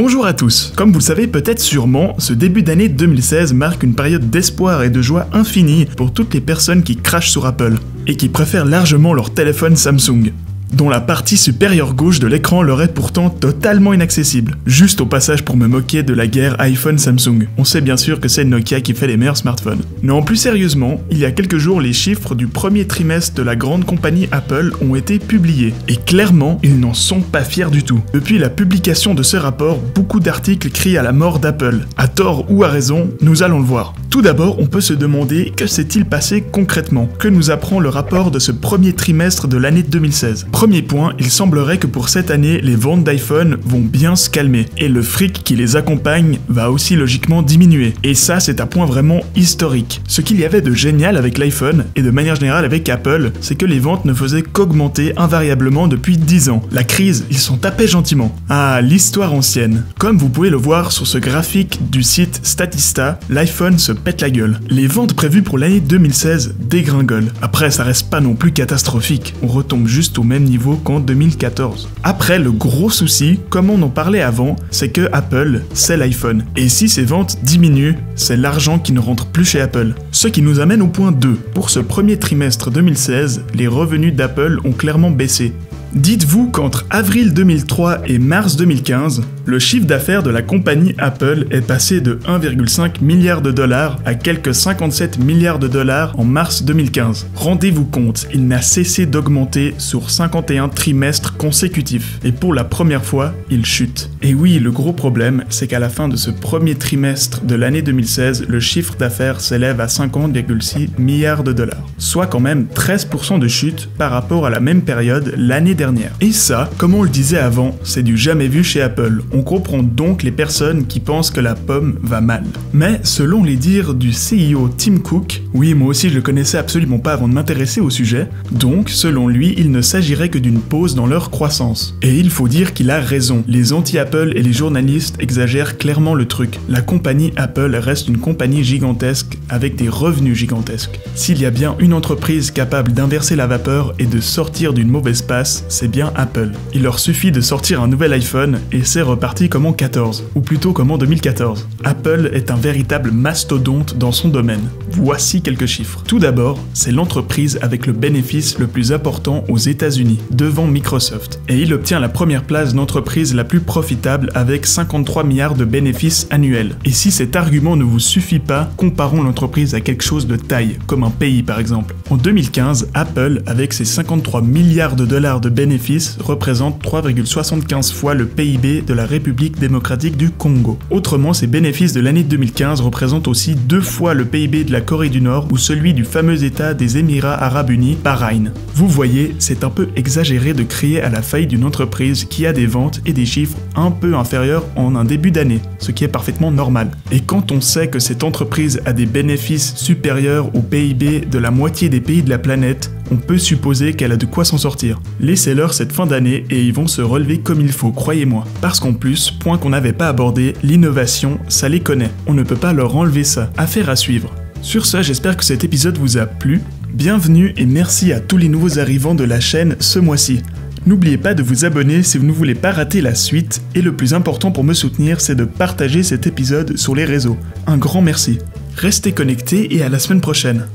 Bonjour à tous. Comme vous le savez peut-être sûrement, ce début d'année 2016 marque une période d'espoir et de joie infinie pour toutes les personnes qui crachent sur Apple et qui préfèrent largement leur téléphone Samsung, dont la partie supérieure gauche de l'écran leur est pourtant totalement inaccessible. Juste au passage pour me moquer de la guerre iPhone-Samsung. On sait bien sûr que c'est Nokia qui fait les meilleurs smartphones. Non, plus sérieusement, il y a quelques jours, les chiffres du premier trimestre de la grande compagnie Apple ont été publiés. Et clairement, ils n'en sont pas fiers du tout. Depuis la publication de ce rapport, beaucoup d'articles crient à la mort d'Apple. À tort ou à raison, nous allons le voir. Tout d'abord, on peut se demander que s'est-il passé concrètement? Que nous apprend le rapport de ce premier trimestre de l'année 2016? Premier point, il semblerait que pour cette année, les ventes d'iPhone vont bien se calmer, et le fric qui les accompagne va aussi logiquement diminuer. Et ça, c'est un point vraiment historique. Ce qu'il y avait de génial avec l'iPhone, et de manière générale avec Apple, c'est que les ventes ne faisaient qu'augmenter invariablement depuis 10 ans. La crise, ils s'en tapaient gentiment. Ah, l'histoire ancienne. Comme vous pouvez le voir sur ce graphique du site Statista, l'iPhone se pète la gueule. Les ventes prévues pour l'année 2016 dégringolent. Après, ça reste pas non plus catastrophique. On retombe juste au même niveau qu'en 2014. Après, le gros souci, comme on en parlait avant, c'est que Apple, c'est l'iPhone. Et si ces ventes diminuent, c'est l'argent qui ne rentre plus chez Apple. Ce qui nous amène au point 2. Pour ce premier trimestre 2016, les revenus d'Apple ont clairement baissé. Dites-vous qu'entre avril 2003 et mars 2015, le chiffre d'affaires de la compagnie Apple est passé de 1,5 milliard de dollars à quelques 57 milliards de dollars en mars 2015. Rendez-vous compte, il n'a cessé d'augmenter sur 51 trimestres consécutifs. Et pour la première fois, il chute. Et oui, le gros problème, c'est qu'à la fin de ce premier trimestre de l'année 2016, le chiffre d'affaires s'élève à 50,6 milliards de dollars. Soit quand même 13% de chute par rapport à la même période l'année dernière. Et ça, comme on le disait avant, c'est du jamais vu chez Apple. On comprend donc les personnes qui pensent que la pomme va mal. Mais selon les dires du CEO Tim Cook, oui moi aussi je le connaissais absolument pas avant de m'intéresser au sujet, donc selon lui il ne s'agirait que d'une pause dans leur croissance. Et il faut dire qu'il a raison, les anti-Apple et les journalistes exagèrent clairement le truc. La compagnie Apple reste une compagnie gigantesque avec des revenus gigantesques. S'il y a bien une entreprise capable d'inverser la vapeur et de sortir d'une mauvaise passe, c'est bien Apple. Il leur suffit de sortir un nouvel iPhone et c'est reparti comme en 14, ou plutôt comme en 2014. Apple est un véritable mastodonte dans son domaine. Voici quelques chiffres. Tout d'abord, c'est l'entreprise avec le bénéfice le plus important aux États-Unis, devant Microsoft. Et il obtient la première place d'entreprise la plus profitable avec 53 milliards de bénéfices annuels. Et si cet argument ne vous suffit pas, comparons l'entreprise à quelque chose de taille, comme un pays par exemple. En 2015, Apple, avec ses 53 milliards de dollars de bénéfices, représente 3,75 fois le PIB de la République démocratique du Congo. Autrement, ces bénéfices de l'année 2015 représentent aussi 2 fois le PIB de la Corée du Nord ou celui du fameux État des Émirats Arabes Unis, Bahreïn. Vous voyez, c'est un peu exagéré de crier à la faillite d'une entreprise qui a des ventes et des chiffres un peu inférieurs en un début d'année, ce qui est parfaitement normal. Et quand on sait que cette entreprise a des bénéfices supérieurs au PIB de la moitié des pays de la planète, on peut supposer qu'elle a de quoi s'en sortir. Laissez-leur cette fin d'année et ils vont se relever comme il faut, croyez-moi. Parce qu'en plus, point qu'on n'avait pas abordé, l'innovation, ça les connaît. On ne peut pas leur enlever ça. Affaire à suivre. Sur ce, j'espère que cet épisode vous a plu. Bienvenue et merci à tous les nouveaux arrivants de la chaîne ce mois-ci. N'oubliez pas de vous abonner si vous ne voulez pas rater la suite, et le plus important pour me soutenir, c'est de partager cet épisode sur les réseaux. Un grand merci. Restez connectés et à la semaine prochaine.